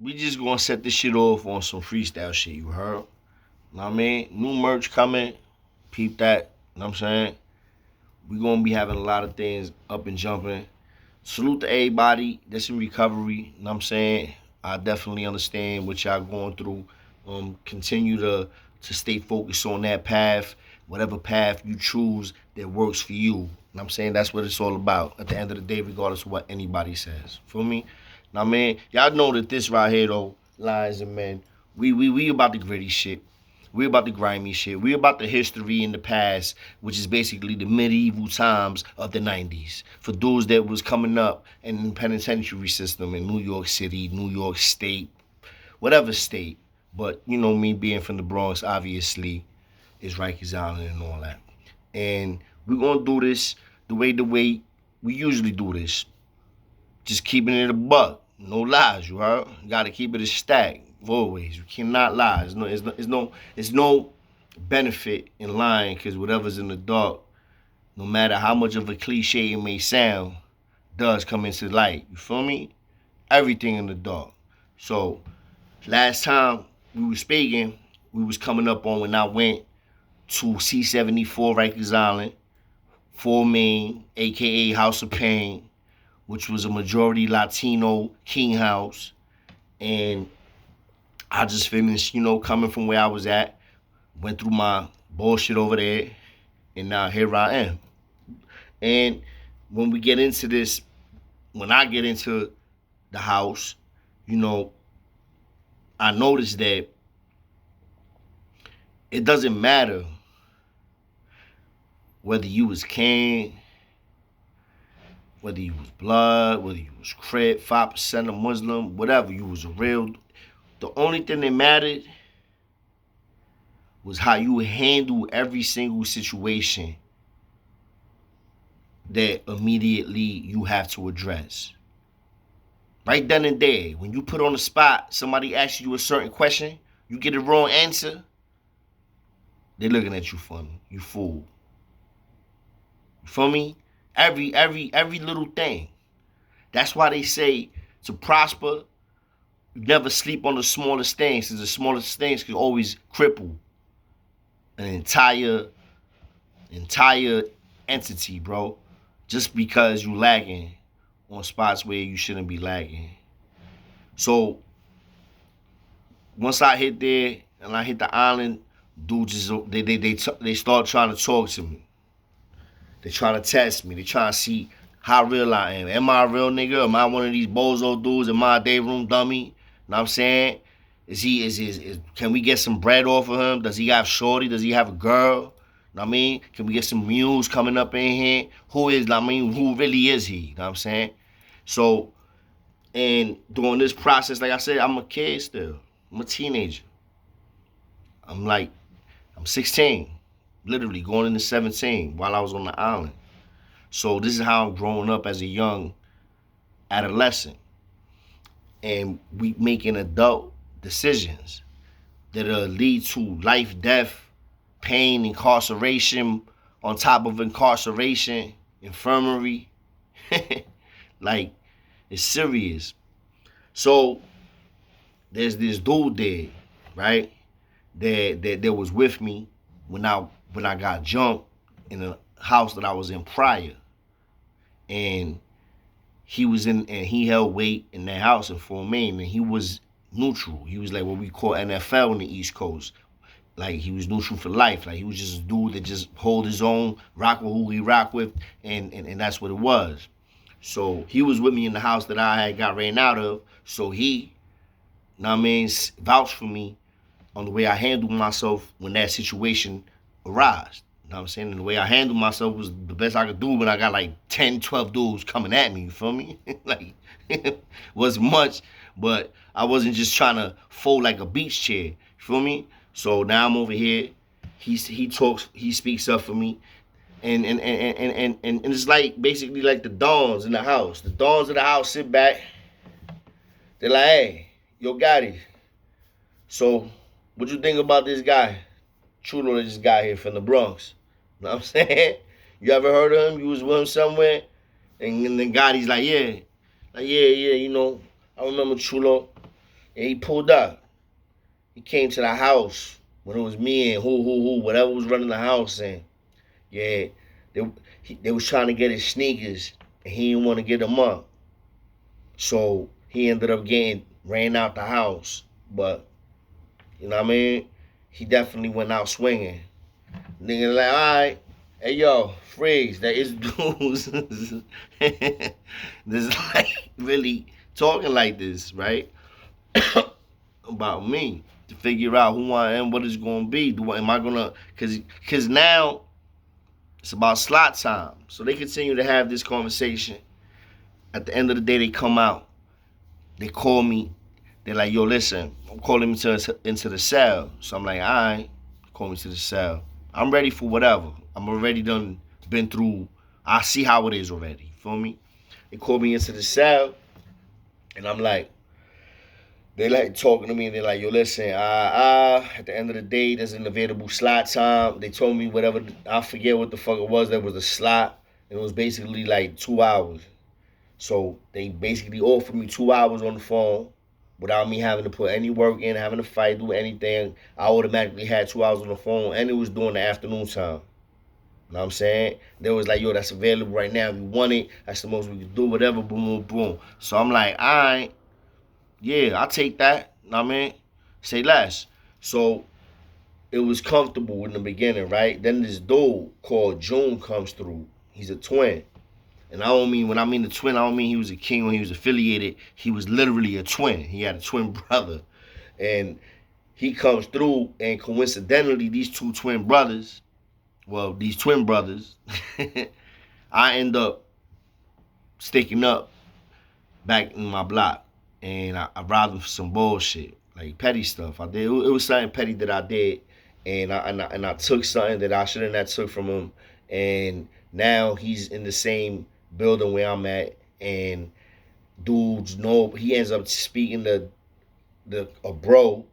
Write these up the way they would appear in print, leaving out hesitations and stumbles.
we just gonna set this shit off on some freestyle shit, you heard? Know what I mean? New merch coming. Peep that. You know what I'm saying? We gonna be having a lot of things up and jumping. Salute to everybody that's in recovery. You know what I'm saying? I definitely understand what y'all going through. Continue to stay focused on that path, whatever path you choose that works for you. You know what I'm saying? That's what it's all about at the end of the day, regardless of what anybody says. Feel me? Now, man, y'all know that this right here, though, Lions and Men, we about the gritty shit. We about the grimy shit. We about the history in the past, which is basically the medieval times of the 90s. For those that was coming up in the penitentiary system in New York City, New York State, whatever state. But, you know, me being from the Bronx, obviously, is Rikers Island and all that. And we're going to do this the way we usually do this. Just keeping it a buck. No lies, you heard? You got to keep it a stack. Always. You cannot lie. There's no benefit in lying because whatever's in the dark, no matter how much of a cliche it may sound, does come into light. You feel me? Everything in the dark. So, last time we were speaking, we was coming up on when I went to C74 Rikers Island, 4 Main, aka House of Pain, which was a majority Latino king house. And I just finished, coming from where I was at, went through my bullshit over there, and now here I am. And when we get into this, when I get into the house, I noticed that it doesn't matter whether you was king, whether you was blood, whether you was Crip, 5% of Muslim, whatever, you was a real. The only thing that mattered was how you handle every single situation that immediately you have to address. Right then and there, when you put on the spot, somebody asks you a certain question, you get a wrong answer, they're looking at you funny. You fool. You feel me? Every little thing. That's why they say to prosper, you never sleep on the smallest things, because the smallest things can always cripple an entire entity, bro. Just because you lagging on spots where you shouldn't be lagging. So once I hit there and I hit the island, dudes they start trying to talk to me. They trying to test me. They trying to see how real I am. Am I a real nigga? Am I one of these bozo dudes? Am I a day room dummy? Know what I'm saying? Can we get some bread off of him? Does he have shorty? Does he have a girl? Know what I mean? Can we get some mules coming up in here? Who really is he? Know what I'm saying? So, and during this process, like I said, I'm a kid still. I'm a teenager. I'm 16, literally going into 17 while I was on the island. So this is how I'm growing up as a young adolescent. And we making adult decisions that'll lead to life, death, pain, incarceration, on top of incarceration, infirmary. Like, it's serious. So there's this dude there, right? That was with me when I got jumped in a house that I was in prior. And he held weight in that house in Fort Maine, and he was neutral. He was like what we call NFL in the East Coast. Like, he was neutral for life. Like, he was just a dude that just hold his own, rock with who he rock with, and that's what it was. So he was with me in the house that I had got ran out of. So he, vouched for me on the way I handled myself when that situation arose. You know what I'm saying? And the way I handled myself was the best I could do when I got like 10, 12 dudes coming at me, you feel me? Like, it wasn't much, but I wasn't just trying to fold like a beach chair, you feel me? So now I'm over here. He speaks up for me. And it's like basically like the dons in the house. The dons of the house sit back. They're like, hey, yo, Gotti. So, what you think about this guy? Chulo that just got here from the Bronx. You know what I'm saying? You ever heard of him? You was with him somewhere? And then Gotti's like, yeah. Like, yeah, I remember Chulo. And he pulled up. He came to the house when it was me and who, whatever was running the house. And yeah, they was trying to get his sneakers, and he didn't want to get them up. So he ended up getting ran out the house. But you know what I mean? He definitely went out swinging. Nigga like, all right, hey yo, freeze, that is dudes. This like really talking like this, right? About me to figure out who I am, what it's gonna be. Am I gonna? Cause now it's about slot time. So they continue to have this conversation. At the end of the day, they come out. They call me. They're like, yo, listen, I'm calling me into the cell. So I'm like, all right, call me to the cell. I'm ready for whatever. I'm already been through. I see how it is already. Feel me? They call me into the cell, and I'm like, they like talking to me, and they're like, yo, listen, at the end of the day, there's an available slot time. They told me whatever, I forget what the fuck it was. There was a slot, and it was basically like 2 hours. So they basically offered me 2 hours on the phone without me having to put any work in, having to fight, do anything. I automatically had 2 hours on the phone, and it was during the afternoon time. You know what I'm saying? They was like, yo, that's available right now. If you want it, that's the most we can do, whatever, boom, boom, boom. So I'm like, all right, yeah, I'll take that. You know what I mean? Say less. So it was comfortable in the beginning, right? Then this dude called June comes through. He's a twin. And I don't mean, when I mean the twin, I don't mean he was a king when he was affiliated. He was literally a twin. He had a twin brother. And he comes through, and coincidentally, these two twin brothers, I end up sticking up back in my block. And I robbed him for some bullshit, like petty stuff. I did. It was something petty that I did. And I took something that I shouldn't have took from him. And now he's in the same building where I'm at, and dudes know he ends up speaking to a bro.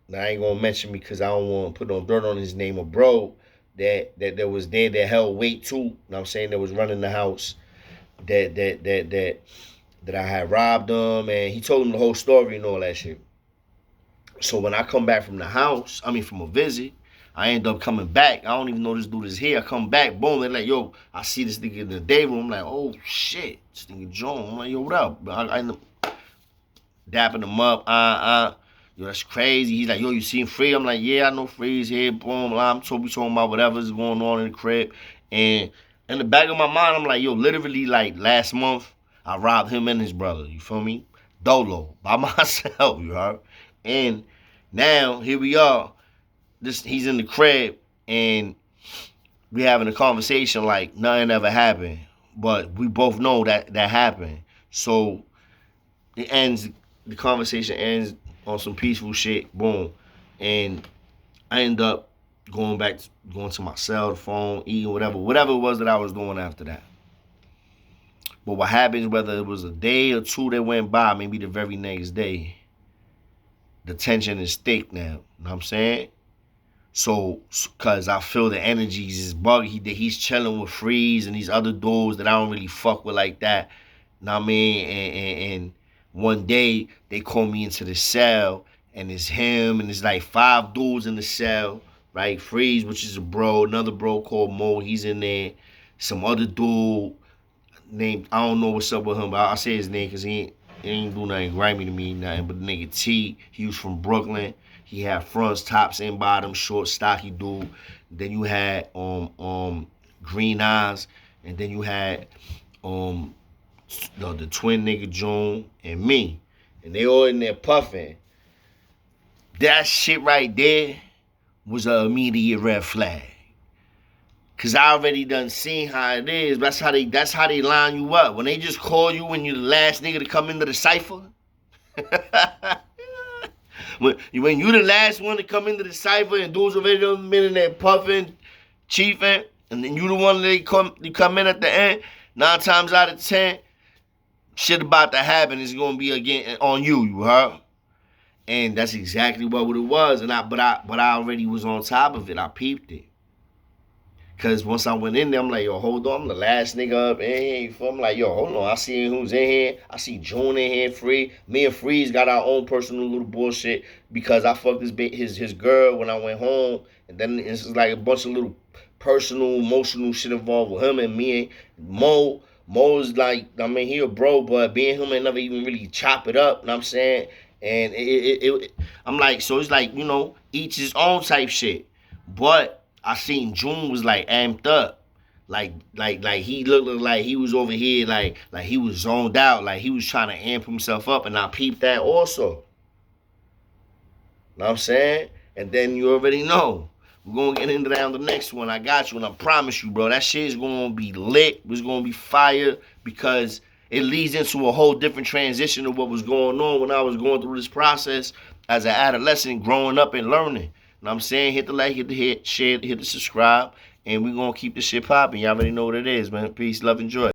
Now I ain't gonna mention because I don't want to put no dirt on his name. A bro that was there that held weight too. You know what I'm saying, that was running the house. That I had robbed him, and he told him the whole story and all that shit. So when I come back from from a visit, I end up coming back. I don't even know this dude is here. I come back, boom, they're like, yo, I see this nigga in the day room. I'm like, oh shit, this nigga John. I'm like, yo, what up? I end up dapping him up. Yo, that's crazy. He's like, yo, you seen Free? I'm like, yeah, I know Free's here. Boom, I'm talking about whatever's going on in the crib. And in the back of my mind, I'm like, yo, literally, like last month, I robbed him and his brother. You feel me? Dolo, by myself, you heard? And now, here we are. He's in the crib, and we having a conversation like nothing ever happened. But we both know that happened. So the conversation ends on some peaceful shit, boom. And I end up going to my cell phone, eating whatever it was that I was doing after that. But what happens, whether it was a day or two that went by, maybe the very next day, the tension is thick now. You know what I'm saying? So, cause I feel the energies is buggy. He's chilling with Freeze and these other dudes that I don't really fuck with like that. You know what I mean? And one day they call me into the cell, and it's him and it's like 5 dudes in the cell, right? Freeze, which is a bro, another bro called Mo, he's in there. Some other dude named, I don't know what's up with him, but I'll say his name because he ain't do nothing grimy to me, nothing. But the nigga T, he was from Brooklyn. He had fronts, tops, and bottoms, short, stocky dude. Then you had Green Eyes, and then you had the twin nigga June and me, and they all in there puffing. That shit right there was an immediate red flag. Cause I already done seen how it is. That's how they line you up. When they just call you when you're the last nigga to come into the cipher. when you the last one to come into the cipher and dudes already done been in there puffing, chiefing, and then you the one that come in at the end, 9 times out of 10, shit about to happen is gonna be again on you heard? And that's exactly what it was. But I already was on top of it. I peeped it. Cause once I went in there, I'm like, yo, hold on, I'm the last nigga up in here. I'm like, yo, hold on, I see who's in here. I see June in here, Free. Me and Freeze got our own personal little bullshit because I fucked his girl when I went home, and then it's like a bunch of little personal, emotional shit involved with him and me. Mo. Mo's like, I mean, he a bro, but being him ain't never even really chop it up. You know what I'm saying? And I'm like, so it's like, each his own type shit. But I seen June was like amped up. Like he looked like he was over here, like he was zoned out, like he was trying to amp himself up, and I peeped that also. Know what I'm saying? And then you already know. We're gonna get into that on the next one. I got you, and I promise you, bro, that shit is gonna be lit. It's gonna be fire because it leads into a whole different transition of what was going on when I was going through this process as an adolescent, growing up and learning. You know what I'm saying? Hit the like, hit the hit, share, hit the subscribe, and we're gonna keep this shit popping. Y'all already know what it is, man. Peace, love, and joy.